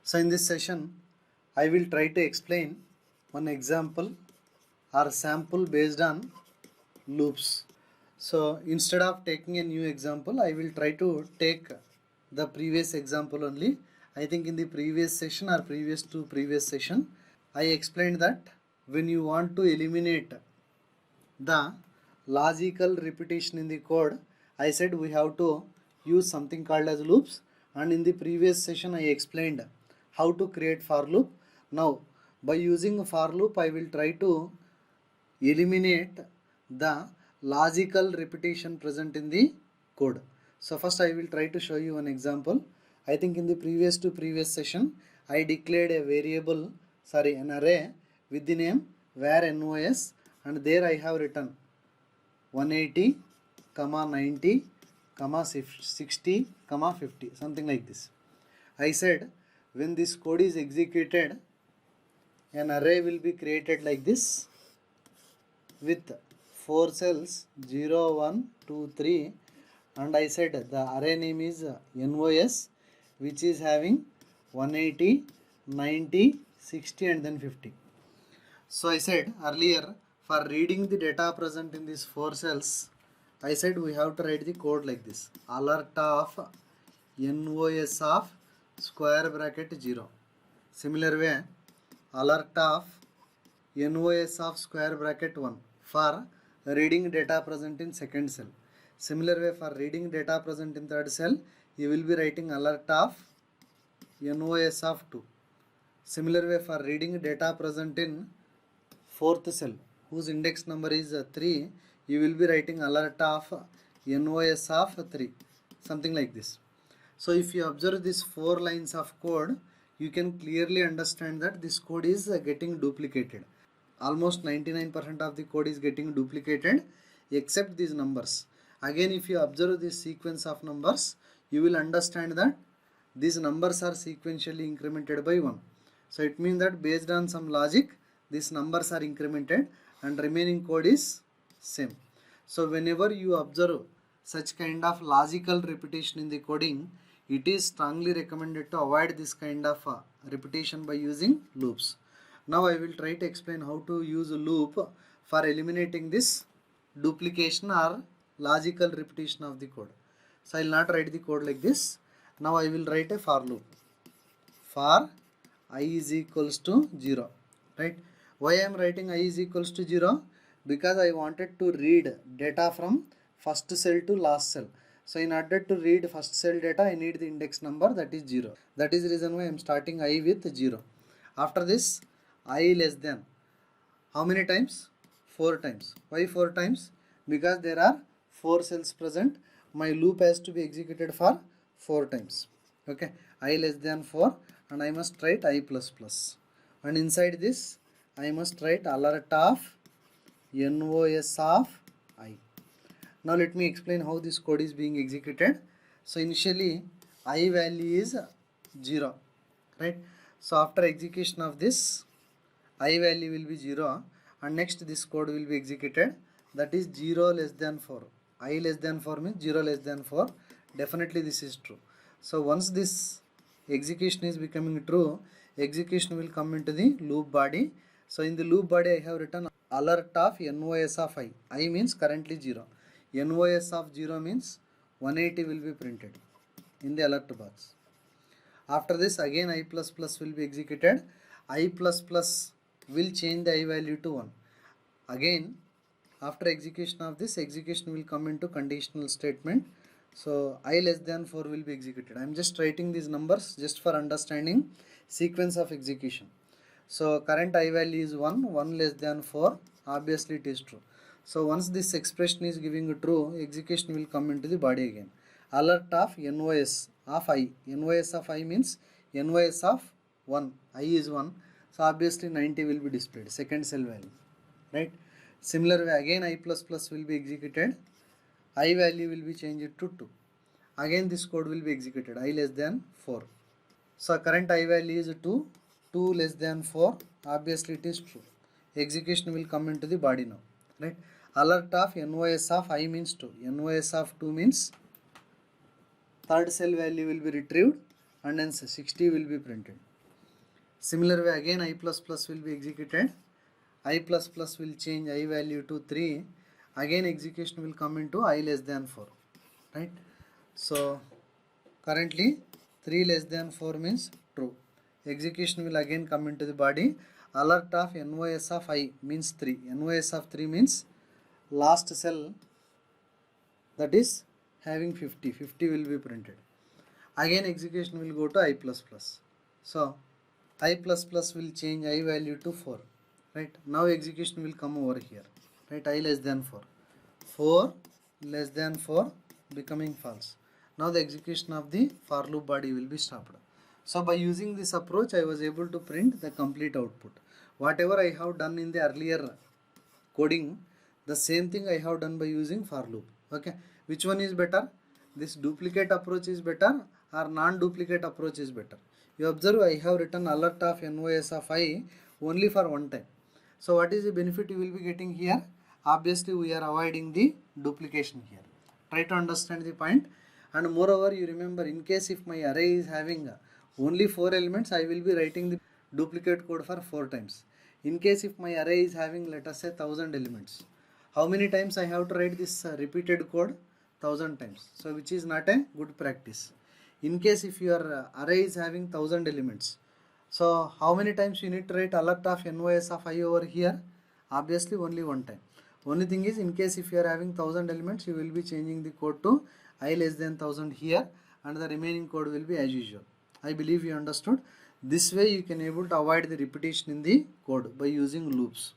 So in this session, I will try to explain one example or sample based on loops. So instead of taking a new example, I will try to take the previous example only. I think in the previous session or previous to previous session, I explained that when you want to eliminate the logical repetition in the code, I said we have to use something called as loops, and in the previous session I explained how to create for loop. Now by using for loop I will try to eliminate the logical repetition present in the code. So first I will try to show you an example. I think in the previous to previous session I declared a variable, an array with the name var nos, and there I have written 180, 90, 60, 50, something like this. I said when this code is executed, an array will be created like this with 4 cells 0, 1, 2, 3, and I said the array name is NOS, which is having 180, 90, 60 and then 50. So I said earlier, for reading the data present in these 4 cells, I said we have to write the code like this: alert of NOS of square bracket 0. Similar way, alert of NOS of square bracket 1 for reading data present in second cell. Similar way, for reading data present in third cell, you will be writing alert of NOS of 2. Similar way, for reading data present in fourth cell whose index number is 3, you will be writing alert of NOS of 3, something like this. So if you observe these 4 lines of code, you can clearly understand that this code is getting duplicated. Almost 99% of the code is getting duplicated except these numbers. Again, if you observe this sequence of numbers, you will understand that these numbers are sequentially incremented by 1. So it means that based on some logic, these numbers are incremented and remaining code is same. So whenever you observe such kind of logical repetition in the coding, it is strongly recommended to avoid this kind of repetition by using loops. Now I will try to explain how to use a loop for eliminating this duplication or logical repetition of the code. So I will not write the code like this. Now I will write a for loop. For I is equals to 0. Right? Why I am writing I is equals to 0? Because I wanted to read data from first cell to last cell. So in order to read first cell data, I need the index number, that is 0. That is the reason why I am starting I with 0. After this, I less than. How many times? 4 times. Why 4 times? Because there are 4 cells present. My loop has to be executed for 4 times. Okay. I less than 4 and I must write I plus plus. And inside this, I must write alert of NOS of I. Now let me explain how this code is being executed. So initially I value is 0, right? So after execution of this, I value will be 0 and next this code will be executed, that is 0 less than 4. I less than 4 means 0 less than 4. Definitely this is true. So once this execution is becoming true, execution will come into the loop body. So in the loop body I have written alert of NOS of I. I means currently 0. NOS of 0 means 180 will be printed in the alert box. After this again I plus plus will be executed. I plus plus will change the I value to 1. Again after execution of this, execution will come into conditional statement. So I less than 4 will be executed. I am just writing these numbers just for understanding sequence of execution. So current I value is 1, 1 less than 4, obviously it is true. So once this expression is giving true, execution will come into the body again. Alert of NOS of I. NOS of I means NOS of 1. I is 1. So obviously 90 will be displayed, second cell value. Right? Similar way again I plus plus will be executed. I value will be changed to 2. Again this code will be executed. I less than 4. So current I value is 2. 2 less than 4. Obviously it is true. Execution will come into the body now. Right? Alert of NOS of I means 2. NOS of 2 means third cell value will be retrieved and then 60 will be printed. Similar way again I plus plus will be executed. I plus plus will change I value to 3. Again execution will come into I less than 4. Right. So currently 3 less than 4 means true. Execution will again come into the body. Alert of NOS of I means 3. NOS of 3 means last cell, that is having 50. 50 will be printed. Again execution will go to I plus plus. So I plus plus will change I value to 4. Right. Now execution will come over here. Right. I less than 4. 4 less than 4 becoming false. Now the execution of the for loop body will be stopped. So by using this approach I was able to print the complete output. Whatever I have done in the earlier coding, the same thing I have done by using for loop. Okay, which one is better? This duplicate approach is better or non-duplicate approach is better? You observe I have written alert of NOS of I only for one time. So what is the benefit you will be getting here? Obviously we are avoiding the duplication here. Try to understand the point. And moreover you remember, in case if my array is having only 4 elements, I will be writing the duplicate code for 4 times. In case if my array is having, let us say, 1000 elements, how many times I have to write this repeated code? 1000 times. So which is not a good practice. In case if your array is having 1000 elements, so how many times you need to write alert of NOS of I over here? Obviously only one time. Only thing is, in case if you are having 1000 elements, you will be changing the code to I less than 1000 here, and the remaining code will be as usual. I believe you understood. This way you can able to avoid the repetition in the code by using loops.